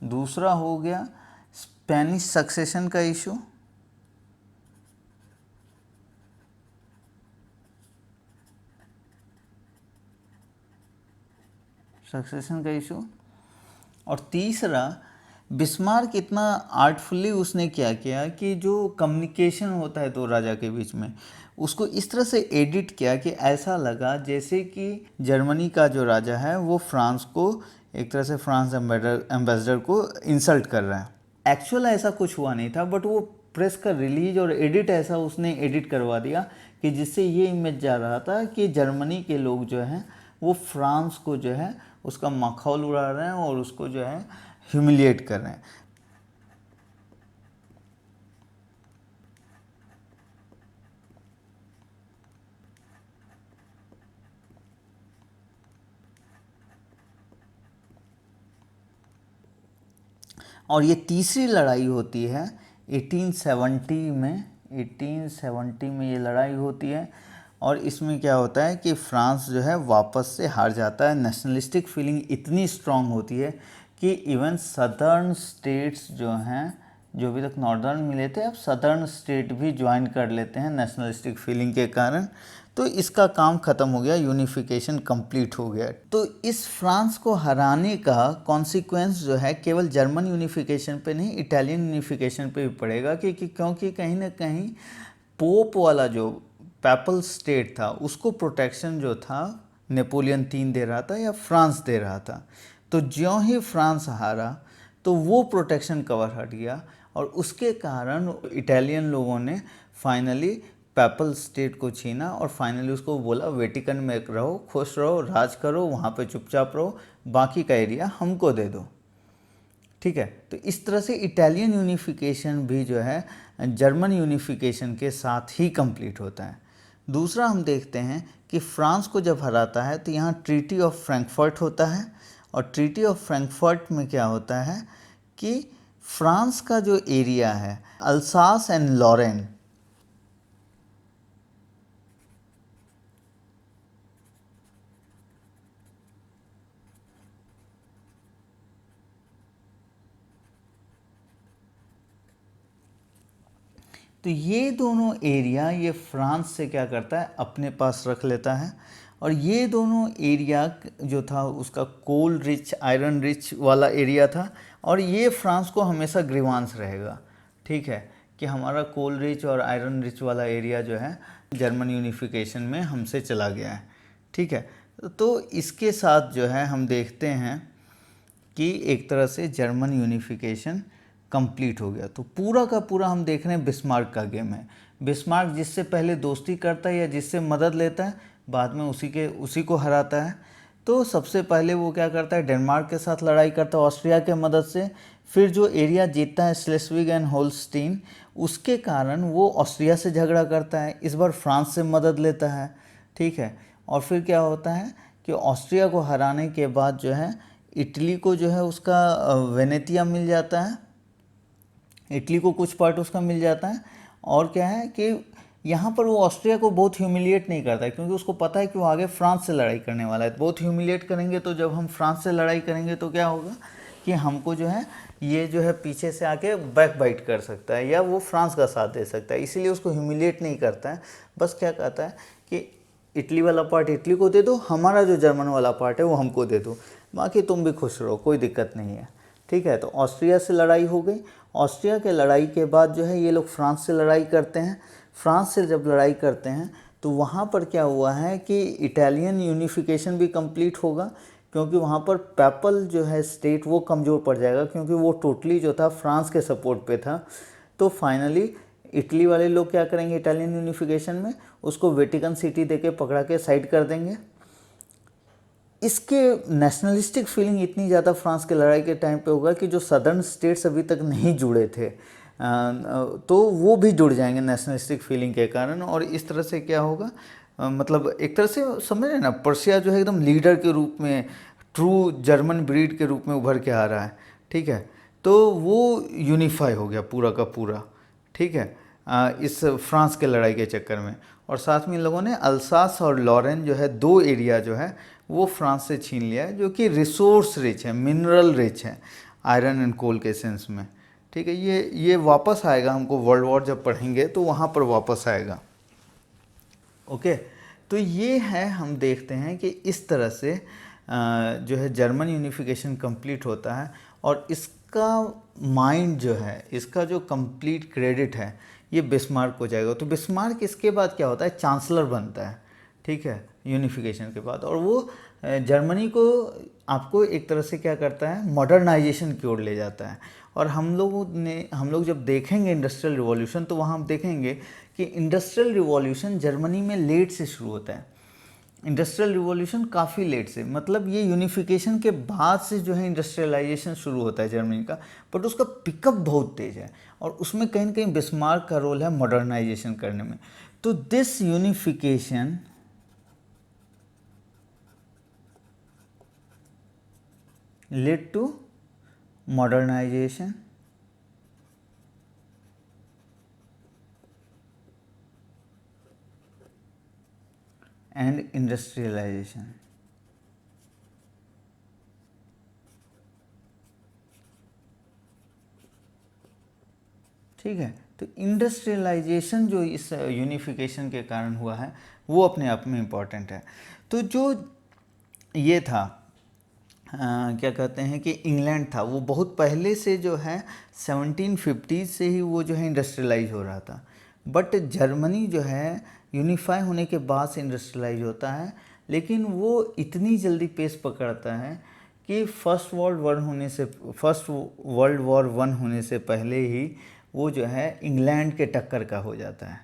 दूसरा हो गया स्पेनिश सक्सेशन का इशू, और तीसरा बिस्मार्क इतना आर्टफुली उसने क्या किया कि जो कम्युनिकेशन होता है दो राजा के बीच में उसको इस तरह से एडिट किया कि ऐसा लगा जैसे कि जर्मनी का जो राजा है वो फ्रांस को एक तरह से फ्रांस एम्बेसडर को इंसल्ट कर रहा है। एक्चुअल ऐसा कुछ हुआ नहीं था, बट वो प्रेस का रिलीज और एडिट ऐसा उसने एडिट करवा दिया कि जिससे ये इमेज जा रहा था कि जर्मनी के लोग जो हैं वो फ्रांस को जो है उसका मखौल उड़ा रहे हैं और उसको जो है ह्यूमिलिएट कर रहे हैं। और ये तीसरी लड़ाई होती है 1870 में। 1870 में ये लड़ाई होती है और इसमें क्या होता है कि फ्रांस जो है वापस से हार जाता है। नेशनलिस्टिक फीलिंग इतनी स्ट्रांग होती है कि इवन सदर्न स्टेट्स जो हैं, जो अभी तक नॉर्दर्न मिले थे, अब सदर्न स्टेट भी ज्वाइन कर लेते हैं नेशनलिस्टिक फीलिंग के कारण। तो इसका काम ख़त्म हो गया, यूनिफिकेशन कंप्लीट हो गया। तो इस फ्रांस को हराने का कॉन्सिक्वेंस जो है केवल जर्मन यूनिफिकेशन पे नहीं, इटालियन यूनिफिकेशन पे भी पड़ेगा क्योंकि कहीं ना कहीं पोप वाला जो पैपल स्टेट था उसको प्रोटेक्शन जो था नेपोलियन 3 दे रहा था या फ्रांस दे रहा था। तो ज्यों ही फ्रांस हारा तो वो प्रोटेक्शन कवर हट गया और उसके कारण इटालियन लोगों ने फाइनली पैपल स्टेट को छीना और फाइनली उसको बोला वेटिकन में रहो, खुश रहो, राज करो, वहाँ पे चुपचाप रहो, बाकी का एरिया हमको दे दो। ठीक है, तो इस तरह से इटालियन यूनिफिकेशन भी जो है जर्मन यूनिफिकेशन के साथ ही कंप्लीट होता है। दूसरा हम देखते हैं कि फ्रांस को जब हराता है तो यहाँ ट्रीटी ऑफ फ्रैंकफर्ट होता है और ट्रीटी ऑफ फ्रैंकफर्ट में क्या होता है कि फ्रांस का जो एरिया है अल्सास एंड लॉरेन, तो ये दोनों एरिया ये फ्रांस से क्या करता है अपने पास रख लेता है। और ये दोनों एरिया जो था उसका कोल रिच आयरन रिच वाला एरिया था और ये फ्रांस को हमेशा ग्रीवांस रहेगा। ठीक है, कि हमारा कोल रिच और आयरन रिच वाला एरिया जो है जर्मन यूनिफिकेशन में हमसे चला गया है। ठीक है, तो इसके साथ जो है हम देखते हैं कि एक तरह से जर्मन यूनिफिकेशन कंप्लीट हो गया। तो पूरा का पूरा हम देख रहे हैं बिस्मार्क का गेम है। बिस्मार्क जिससे पहले दोस्ती करता है या जिससे मदद लेता है बाद में उसी को हराता है। तो सबसे पहले वो क्या करता है, डेनमार्क के साथ लड़ाई करता है ऑस्ट्रिया के मदद से। फिर जो एरिया जीतता है स्लेस्विग एंड होल्स्टीन, उसके कारण वो ऑस्ट्रिया से झगड़ा करता है, इस बार फ्रांस से मदद लेता है। ठीक है, और फिर क्या होता है कि ऑस्ट्रिया को हराने के बाद जो है इटली को जो है उसका वेनेतिया मिल जाता है, इटली को कुछ पार्ट उसका मिल जाता है। और क्या है कि यहाँ पर वो ऑस्ट्रिया को बहुत ह्यूमिलिएट नहीं करता है क्योंकि उसको पता है कि वो आगे फ्रांस से लड़ाई करने वाला है। बहुत ह्यूमिलिएट करेंगे तो जब हम फ्रांस से लड़ाई करेंगे तो क्या होगा कि हमको जो है ये जो है पीछे से आके बैक बाइट कर सकता है या वो फ्रांस का साथ दे सकता है, इसीलिए उसको ह्यूमिलिएट नहीं करता है। बस क्या कहता है कि इटली वाला पार्ट इटली को दे दो, हमारा जो जर्मन वाला पार्ट है वो हमको दे दो, बाकी तुम भी खुश रहो, कोई दिक्कत नहीं है। ठीक है, तो ऑस्ट्रिया से लड़ाई हो गई। ऑस्ट्रिया के लड़ाई के बाद जो है ये लोग फ्रांस से लड़ाई करते हैं। फ्रांस से जब लड़ाई करते हैं तो वहाँ पर क्या हुआ है कि इटालियन यूनिफिकेशन भी कंप्लीट होगा क्योंकि वहाँ पर पैपल जो है स्टेट वो कमज़ोर पड़ जाएगा क्योंकि वो टोटली जो था फ्रांस के सपोर्ट पे था। तो फाइनली इटली वाले लोग क्या करेंगे इटालियन यूनिफिकेशन में, उसको वेटिकन सिटी देके पकड़ा के साइड कर देंगे। इसके नेशनलिस्टिक फीलिंग इतनी ज़्यादा फ्रांस के लड़ाई के टाइम पे होगा कि जो सदर्न स्टेट्स अभी तक नहीं जुड़े थे तो वो भी जुड़ जाएंगे नेशनलिस्टिक फीलिंग के कारण। और इस तरह से क्या होगा, मतलब एक तरह से समझ रहे ना, पर्शिया जो है एकदम लीडर के रूप में, ट्रू जर्मन ब्रीड के रूप में उभर के आ रहा है। ठीक है, तो वो यूनिफाई हो गया पूरा का पूरा। ठीक है, इस फ्रांस के लड़ाई के चक्कर में। और साथ में इन लोगों ने अल्सास और लॉरेन जो है दो एरिया जो है वो फ्रांस से छीन लिया है जो कि रिसोर्स रिच है, मिनरल रिच है, आयरन एंड कोल के सेंस में। ठीक है, ये वापस आएगा, हमको वर्ल्ड वॉर जब पढ़ेंगे तो वहाँ पर वापस आएगा। ओके, तो ये है, हम देखते हैं कि इस तरह से जो है जर्मन यूनिफिकेशन कंप्लीट होता है, और इसका माइंड जो है, इसका जो कंप्लीट क्रेडिट है ये बिस्मार्क को जाएगा। तो बिस्मार्क इसके बाद क्या होता है, चांसलर बनता है, ठीक है, यूनिफिकेशन के बाद, और वो जर्मनी को आपको एक तरह से क्या करता है, मॉडर्नाइजेशन की ओर ले जाता है। और हम लोग जब देखेंगे इंडस्ट्रियल रिवॉल्यूशन, तो वहाँ हम देखेंगे कि इंडस्ट्रियल रिवॉल्यूशन जर्मनी में लेट से शुरू होता है। इंडस्ट्रियल रिवॉल्यूशन काफ़ी लेट से, मतलब ये यूनिफिकेशन के बाद से जो है इंडस्ट्रियलाइजेशन शुरू होता है जर्मनी का, बट उसका पिकअप बहुत तेज़ है, और उसमें कहीं ना कहीं बिस्मार्क का रोल है मॉडर्नाइजेशन करने में। तो this unification led to modernisation and industrialisation. ठीक है, तो इंडस्ट्रियलाइजेशन जो इस यूनिफिकेशन के कारण हुआ है वो अपने आप में इम्पॉर्टेंट है। तो जो ये था क्या कहते हैं कि इंग्लैंड था, वो बहुत पहले से जो है 1750 से ही वो जो है इंडस्ट्रियलाइज हो रहा था, बट जर्मनी जो है यूनिफाई होने के बाद से इंडस्ट्रियलाइज होता है, लेकिन वो इतनी जल्दी पेस पकड़ता है कि फर्स्ट वर्ल्ड वॉर वन होने से पहले ही वो जो है इंग्लैंड के टक्कर का हो जाता है।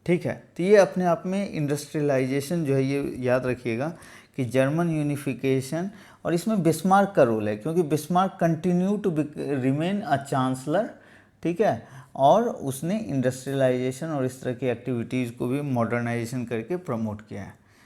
ठीक है, तो ये अपने आप में इंडस्ट्रियलाइजेशन जो है, ये याद रखिएगा कि जर्मन यूनिफिकेशन, और इसमें बिस्मार्क का रोल है, क्योंकि Bismarck continue to remain a chancellor, ठीक है, और उसने इंडस्ट्रियलाइजेशन और इस तरह की एक्टिविटीज़ को भी मॉडर्नाइजेशन करके प्रमोट किया है।